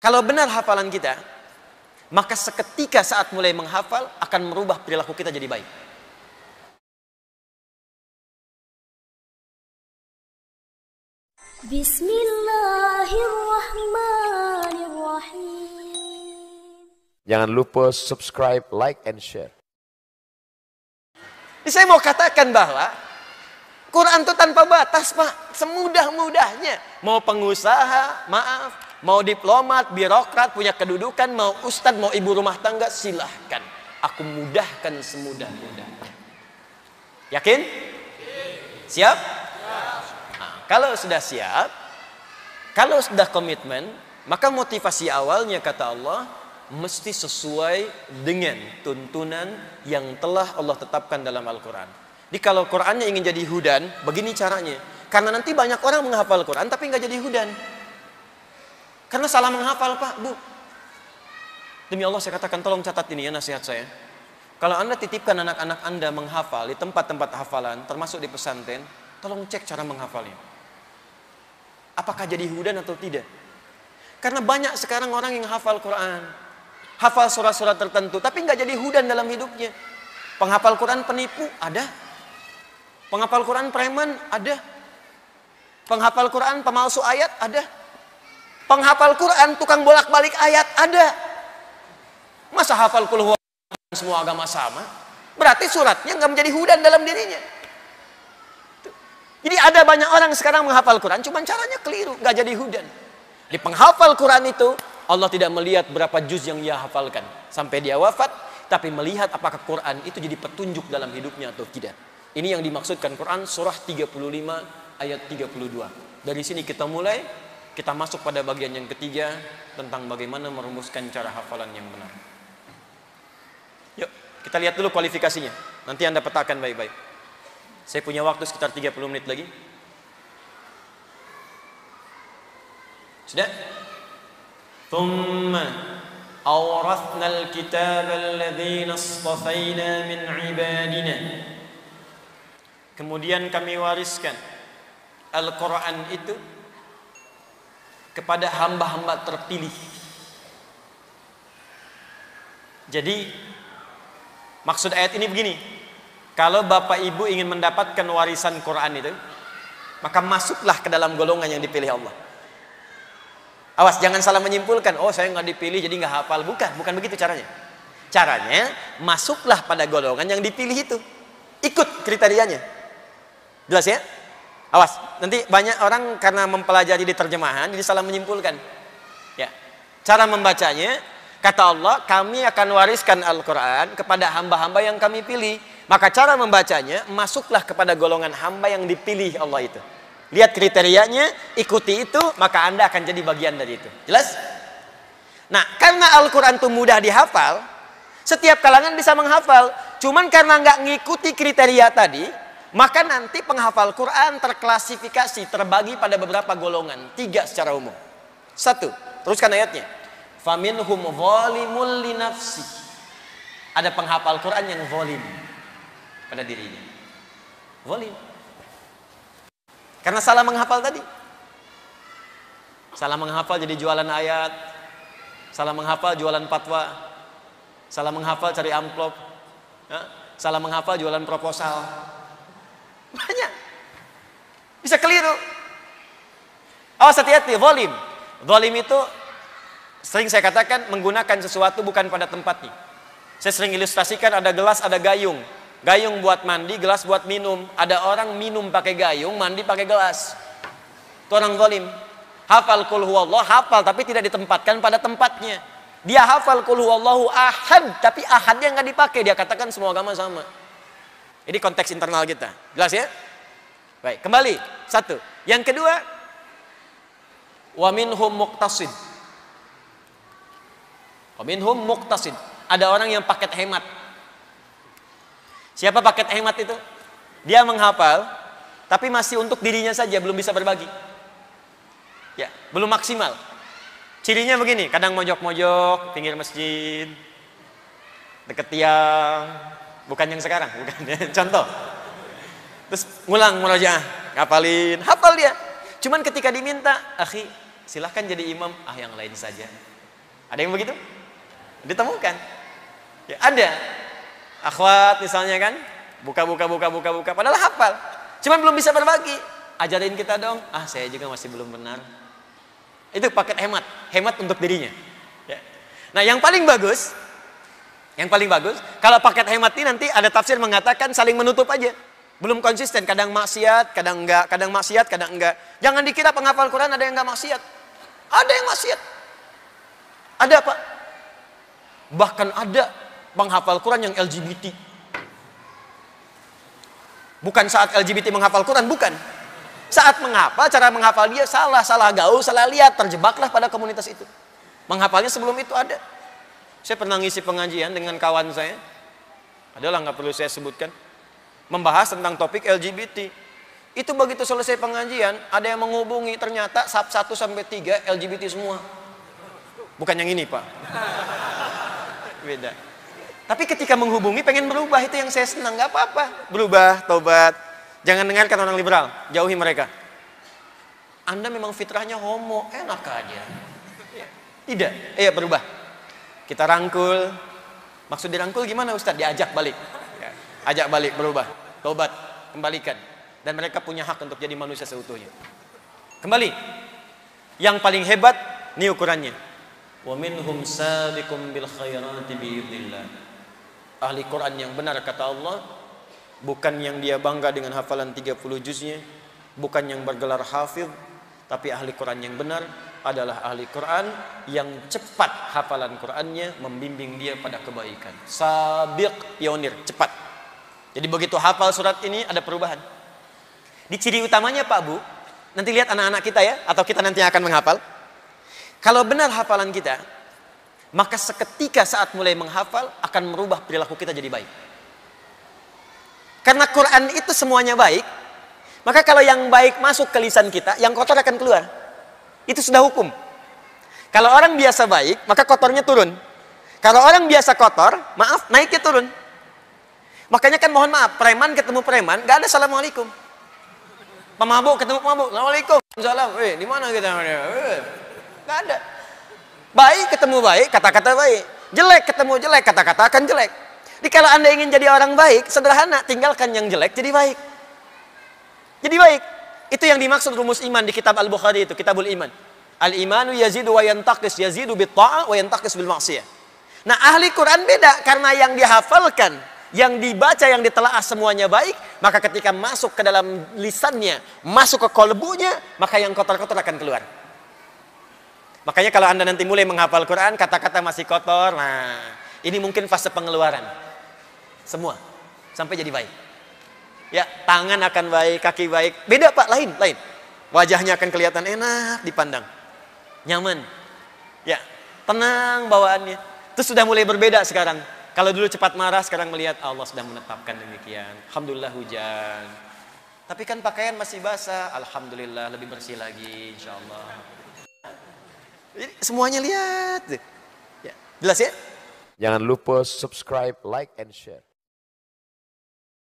Kalau benar hafalan kita, maka seketika saat mulai menghafal akan merubah perilaku kita jadi baik. Bismillahirrahmanirrahim. Jangan lupa subscribe, like, and share. Saya mau katakan bahwa Quran itu tanpa batas, Pak. Semudah-mudahnya. Mau pengusaha, maaf. Mau diplomat, birokrat, punya kedudukan. Mau ustadz, mau ibu rumah tangga, silahkan. Aku mudahkan semudah-mudahnya. Yakin? Siap? Nah, kalau sudah siap, kalau sudah komitmen, maka motivasi awalnya kata Allah, mesti sesuai dengan tuntunan yang telah Allah tetapkan dalam Al-Quran. Jadi kalau Qurannya ingin jadi hudan, begini caranya. Karena nanti banyak orang menghafal Quran tapi nggak jadi hudan. Karena salah menghafal, Pak, Bu. Demi Allah saya katakan, tolong catat ini ya nasihat saya. Kalau Anda titipkan anak-anak Anda menghafal di tempat-tempat hafalan, termasuk di pesantren, tolong cek cara menghafalnya. Apakah jadi hudan atau tidak? Karena banyak sekarang orang yang hafal Quran, hafal surat-surat tertentu, tapi nggak jadi hudan dalam hidupnya. Penghafal Quran penipu, ada. Penghafal Quran preman, ada. Penghafal Quran pemalsu ayat, ada. Penghafal Quran tukang bolak-balik ayat, ada. Masa hafal kul huwallahu semua agama sama? Berarti suratnya nggak menjadi hudan dalam dirinya. Jadi ada banyak orang sekarang menghafal Quran, cuman caranya keliru, nggak jadi hudan. Di penghafal Quran itu, Allah tidak melihat berapa juz yang ia hafalkan sampai dia wafat, tapi melihat apakah Quran itu jadi petunjuk dalam hidupnya atau tidak. Ini yang dimaksudkan Quran surah 35 ayat 32. Dari sini kita mulai, kita masuk pada bagian yang ketiga tentang bagaimana merumuskan cara hafalan yang benar. Yuk, kita lihat dulu kualifikasinya. Nanti Anda petakan baik-baik. Saya punya waktu sekitar 30 menit lagi. Sudah? ثم أورثنا الكتاب الذين اصطفينا من عبادنا. Kemudian kami wariskan Al-Quran itu kepada hamba-hamba terpilih. Jadi maksud ayat ini begini, kalau bapak ibu ingin mendapatkan warisan Quran itu, maka masuklah ke dalam golongan yang dipilih Allah. Awas, jangan salah menyimpulkan, oh saya nggak dipilih jadi nggak hafal. Bukan begitu caranya. Caranya, masuklah pada golongan yang dipilih itu. Ikut kriterianya. Jelas ya? Awas, nanti banyak orang karena mempelajari di terjemahan, jadi salah menyimpulkan. Ya. Cara membacanya, kata Allah, kami akan wariskan Al-Quran kepada hamba-hamba yang kami pilih. Maka cara membacanya, masuklah kepada golongan hamba yang dipilih Allah itu. Lihat kriterianya, ikuti itu, maka Anda akan jadi bagian dari itu. Jelas? Nah, karena Al-Quran itu mudah dihafal, setiap kalangan bisa menghafal. Cuman karena nggak ngikuti kriteria tadi, maka nanti penghafal Quran terklasifikasi, terbagi pada beberapa golongan. 3 secara umum. 1, teruskan ayatnya. Faminhum zalimul linafsi. Ada penghafal Quran yang zalim pada dirinya. Zalim. Karena salah menghafal tadi. Salah menghafal jadi jualan ayat. Salah menghafal jualan fatwa. Salah menghafal cari amplop. Salah menghafal jualan proposal. Banyak. Bisa keliru. Awas, hati-hati, zalim. Zalim itu sering saya katakan menggunakan sesuatu bukan pada tempatnya. Saya sering ilustrasikan, ada gelas, ada gayung. Gayung buat mandi, gelas buat minum. Ada orang minum pakai gayung, mandi pakai gelas. Itu orang zalim. Hafal kul huwallahu, hafal tapi tidak ditempatkan pada tempatnya. Dia hafal kul huwallahu ahad, tapi ahadnya nggak dipakai. Dia katakan semua agama sama. Ini konteks internal kita. Jelas ya? Baik, kembali. 1. Yang kedua, wa minhum muqtasid. Wa minhum muqtasid. Ada orang yang paket hemat. Siapa paket hemat itu? Dia menghafal, tapi masih untuk dirinya saja, belum bisa berbagi. Ya, belum maksimal. Cirinya begini, kadang mojok-mojok, pinggir masjid, deket tiang, bukan yang sekarang, bukan. Contoh. Terus ngulang murojaah, ngapalin, hafal dia. Cuman ketika diminta, akhi, silahkan jadi imam, yang lain saja. Ada yang begitu? Ditemukan. Ya, ada. Akhwat misalnya kan, buka, padahal hafal. Cuman belum bisa berbagi. Ajarin kita dong. Saya juga masih belum benar. Itu paket hemat untuk dirinya. Ya. Nah, yang paling bagus, kalau paket hemat ini nanti ada tafsir mengatakan saling menutup aja. Belum konsisten, kadang maksiat, kadang enggak, kadang maksiat, kadang enggak. Jangan dikira penghafal Quran ada yang enggak maksiat. Ada yang maksiat. Ada, Pak. Bahkan ada penghafal Quran yang LGBT. Bukan saat LGBT menghafal Quran, bukan. Saat menghafal, cara menghafal dia salah gaul, salah lihat, terjebaklah pada komunitas itu. Menghafalnya sebelum itu ada. Saya pernah ngisi pengajian dengan kawan saya. Adalah nggak perlu saya sebutkan. Membahas tentang topik LGBT. Itu begitu selesai pengajian, ada yang menghubungi, ternyata sub 1 sampai 3 LGBT semua. Bukan yang ini, Pak. Beda. Tapi ketika menghubungi pengen berubah, itu yang saya senang. Nggak apa-apa. Berubah, tobat. Jangan dengarkan orang liberal, jauhi mereka. Anda memang fitrahnya homo, enak aja. Tidak, berubah. Kita rangkul. Maksud dirangkul gimana, Ustadz? Diajak balik. Ajak balik, berubah, tobat, kembalikan. Dan mereka punya hak untuk jadi manusia seutuhnya. Kembali. Yang paling hebat, ini ukurannya. Wa minhum sabiqum bil khairati biidznillah. Ahli Quran yang benar kata Allah, bukan yang dia bangga dengan hafalan 30 juznya, bukan yang bergelar hafidh, tapi ahli Quran yang benar adalah ahli Quran yang cepat hafalan Qurannya, membimbing dia pada kebaikan. Sabiq, pionir, cepat. Jadi begitu hafal surat ini ada perubahan. Di ciri utamanya Pak Bu, nanti lihat anak-anak kita ya, atau kita nanti akan menghafal. Kalau benar hafalan kita, maka seketika saat mulai menghafal akan merubah perilaku kita jadi baik. Karena Quran itu semuanya baik, maka kalau yang baik masuk ke lisan kita, yang kotor akan keluar. Itu sudah hukum. Kalau orang biasa baik, maka kotornya turun. Kalau orang biasa kotor, maaf, naiknya turun. Makanya kan mohon maaf, preman ketemu preman, gak ada assalamualaikum. Pemabuk ketemu pemabuk, assalamualaikum, salam. Di mana kita? Gak ada. Baik ketemu baik, kata-kata baik. Jelek ketemu jelek, kata-kata akan jelek. Jadi kalau Anda ingin jadi orang baik, sederhana, tinggalkan yang jelek jadi baik. Jadi baik. Itu yang dimaksud rumus iman di kitab Al-Bukhari itu, Kitabul Iman. Al-imanu yazidu wa yantaqis, yazidu bit ta'ah wa yantaqis bil maksiyah. Nah, ahli Quran beda karena yang dihafalkan, yang dibaca, yang ditelaah semuanya baik, maka ketika masuk ke dalam lisannya, masuk ke kolbunya, maka yang kotor-kotor akan keluar. Makanya kalau Anda nanti mulai menghafal Quran, kata-kata masih kotor, nah ini mungkin fase pengeluaran. Semua, sampai jadi baik. Ya, tangan akan baik, kaki baik. Beda Pak, lain. Wajahnya akan kelihatan enak dipandang. Nyaman. Ya, tenang bawaannya. Itu sudah mulai berbeda sekarang. Kalau dulu cepat marah, sekarang melihat Allah sudah menetapkan demikian. Alhamdulillah hujan. Tapi kan pakaian masih basah. Alhamdulillah lebih bersih lagi, insyaallah. Jadi semuanya lihat. Ya, jelas ya? Jangan lupa subscribe, like, and share.